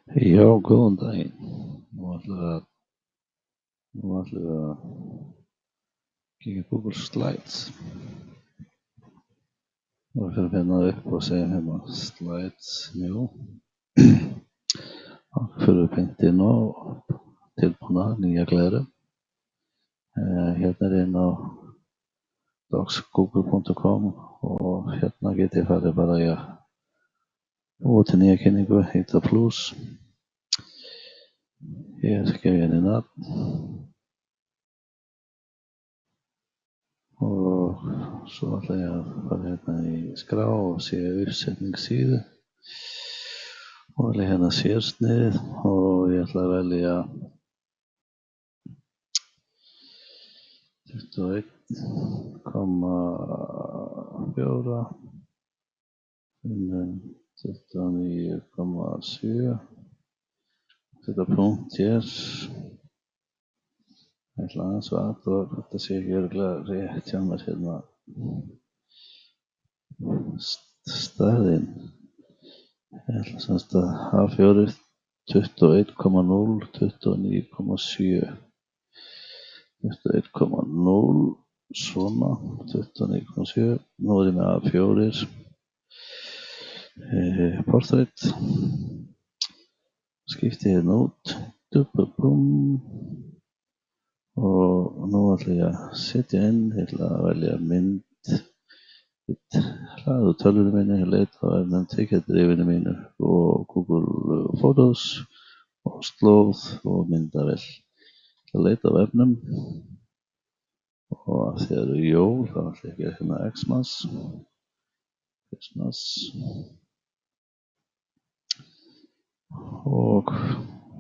Já, góðan daginn. Nú ætlum við að kíkja á Google Slides. Og við fyrir hérna upp og segjum hérna Slides New. Þá fyrir við beint inn á tilbúna nýja gleru. Hérna inn á docs.google.com og hérna get ég farið bara í að búa til nýja kynningu, hita plus. Hér gef ég henni nafn. Og svo ætla ég að fara hérna í skrá og sé uppsetning síðu og velja hérna sérsnið og ég ætla að velja 21,4 29,7 setja punkt hér. Ég ætla aðeins að athuga hvort það sé ekki örugglega rétt hjá mér hérna stærðin. Ég ætla semst að A4 21,0 29,7 21,0 svona 29,7. Nú er ég með A4 portrait. Skipti hérna út og nú ætla ég að setja inn, ég ætla að velja mynd, hlaða tölvunni minni, leita á efnum, tekja drifinu mínu og Google Photos og slóð og myndavél. Ég ætla að leita á efnum og af því það eru jól þá ætla ég að gera hérna Xmas. Og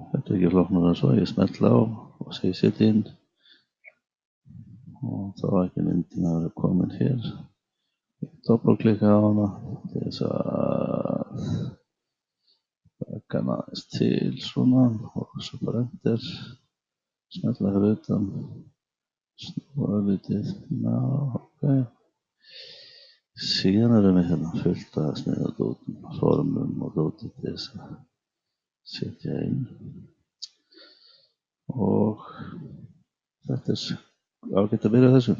þetta er ekki flóknara en svo, ég smetla á og segi setja inn og þá er ekki myndin að vera komin hér. Ég doppelklikka á hana til þess að taka hana aðeins til svona og svo bara enter, smetla fyrir utan, snúa örlítið, ok. Síðan erum við hérna fullt af sniðadótum, formum og dóti til þess að setja inn og þetta er ágætt að byrja þessu.